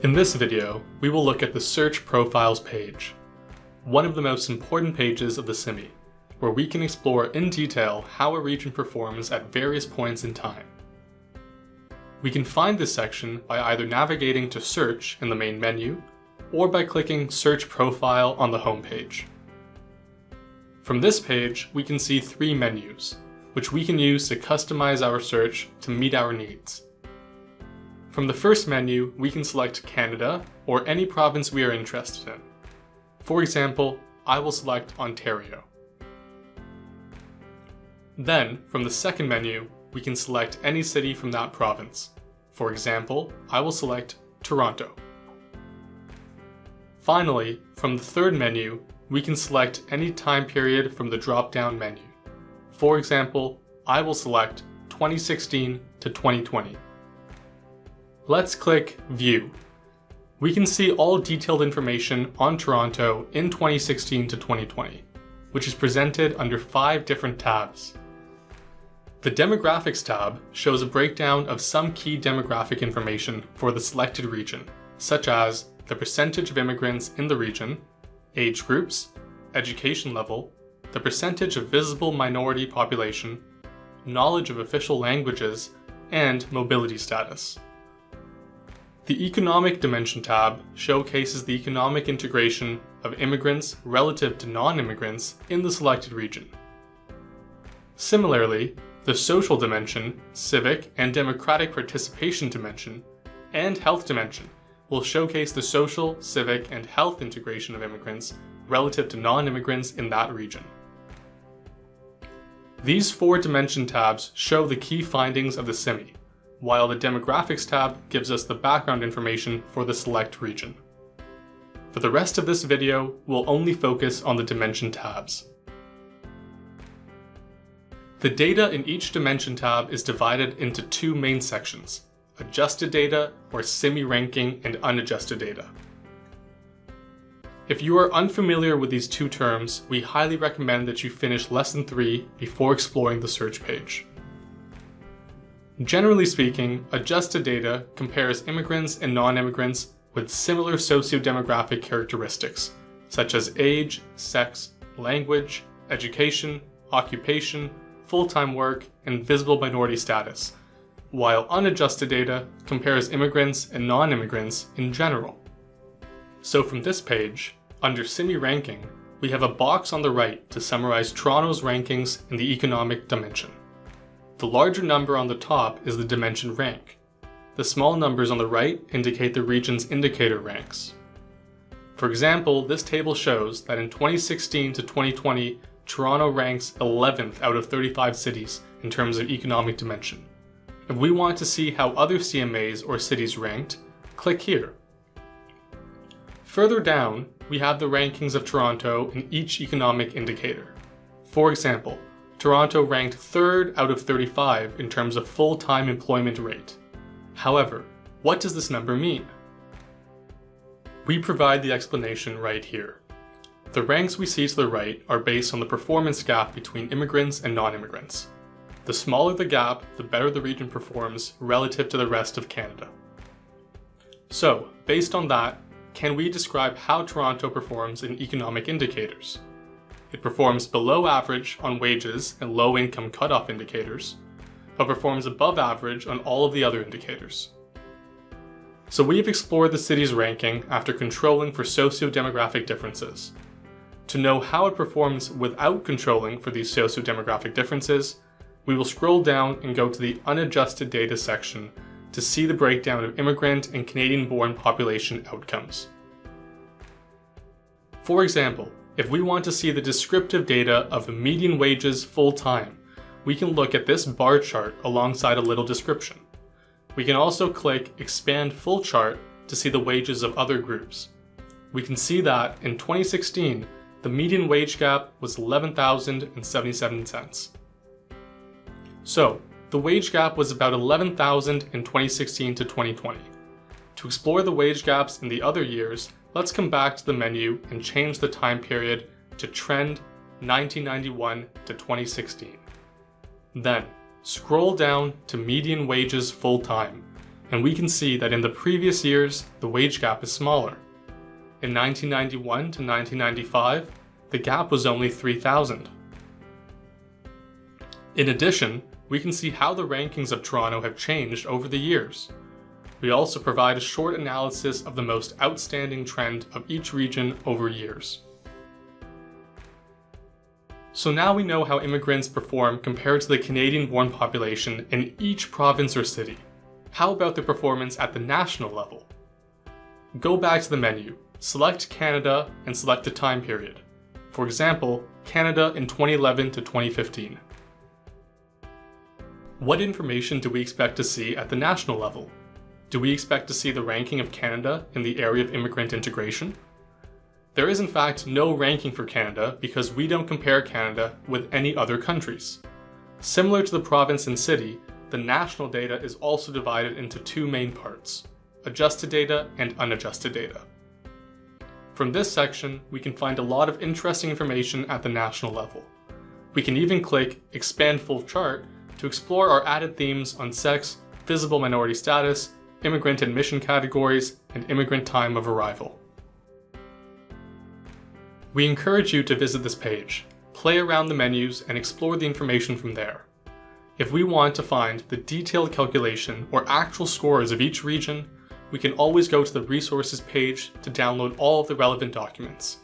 In this video, we will look at the Search Profiles page, one of the most important pages of the CIMII, where we can explore in detail how a region performs at various points in time. We can find this section by either navigating to Search in the main menu, or by clicking Search Profile on the home page. From this page, we can see three menus, which we can use to customize our search to meet our needs. From the first menu, we can select Canada or any province we are interested in. For example, I will select Ontario. Then, from the second menu, we can select any city from that province. For example, I will select Toronto. Finally, from the third menu, we can select any time period from the drop-down menu. For example, I will select 2016 to 2020. Let's click View. We can see all detailed information on Toronto in 2016 to 2020, which is presented under 5 different tabs. The Demographics tab shows a breakdown of some key demographic information for the selected region, such as the percentage of immigrants in the region, age groups, education level, the percentage of visible minority population, knowledge of official languages, and mobility status. The Economic Dimension tab showcases the economic integration of immigrants relative to non-immigrants in the selected region. Similarly, the Social Dimension, Civic and Democratic Participation Dimension, and Health Dimension will showcase the social, civic, and health integration of immigrants relative to non-immigrants in that region. These 4 dimension tabs show the key findings of the CIMII, while the Demographics tab gives us the background information for the select region. For the rest of this video, we'll only focus on the dimension tabs. The data in each dimension tab is divided into 2 main sections: adjusted data, or CIMII ranking, and unadjusted data. If you are unfamiliar with these 2 terms, we highly recommend that you finish Lesson 3 before exploring the search page. Generally speaking, adjusted data compares immigrants and non-immigrants with similar socio-demographic characteristics, such as age, sex, language, education, occupation, full-time work, and visible minority status, while unadjusted data compares immigrants and non-immigrants in general. So from this page, under CIMII ranking, we have a box on the right to summarize Toronto's rankings in the economic dimension. The larger number on the top is the dimension rank. The small numbers on the right indicate the region's indicator ranks. For example, this table shows that in 2016 to 2020, Toronto ranks 11th out of 35 cities in terms of economic dimension. If we want to see how other CMAs or cities ranked, click here. Further down, we have the rankings of Toronto in each economic indicator. For example, Toronto ranked 3rd out of 35 in terms of full-time employment rate. However, what does this number mean? We provide the explanation right here. The ranks we see to the right are based on the performance gap between immigrants and non-immigrants. The smaller the gap, the better the region performs relative to the rest of Canada. So, based on that, can we describe how Toronto performs in economic indicators? It performs below average on wages and low-income cutoff indicators, but performs above average on all of the other indicators. So we've explored the city's ranking after controlling for socio-demographic differences. To know how it performs without controlling for these socio-demographic differences, we will scroll down and go to the unadjusted data section to see the breakdown of immigrant and Canadian-born population outcomes. For example, if we want to see the descriptive data of median wages full-time, we can look at this bar chart alongside a little description. We can also click Expand Full Chart to see the wages of other groups. We can see that in 2016, the median wage gap was $11,077. So, the wage gap was about $11,000 in 2016 to 2020. To explore the wage gaps in the other years, let's come back to the menu and change the time period to Trend 1991 to 2016. Then, scroll down to Median Wages Full-Time and we can see that in the previous years, the wage gap is smaller. In 1991 to 1995, the gap was only 3,000. In addition, we can see how the rankings of Toronto have changed over the years. We also provide a short analysis of the most outstanding trend of each region over years. So now we know how immigrants perform compared to the Canadian-born population in each province or city. How about the performance at the national level? Go back to the menu, select Canada, and select a time period. For example, Canada in 2011 to 2015. What information do we expect to see at the national level? Do we expect to see the ranking of Canada in the area of immigrant integration? There is in fact no ranking for Canada because we don't compare Canada with any other countries. Similar to the province and city, the national data is also divided into two main parts: adjusted data and unadjusted data. From this section, we can find a lot of interesting information at the national level. We can even click Expand Full Chart to explore our added themes on sex, visible minority status, immigrant admission categories, and immigrant time of arrival. We encourage you to visit this page, play around the menus, and explore the information from there. If we want to find the detailed calculation or actual scores of each region, we can always go to the resources page to download all of the relevant documents.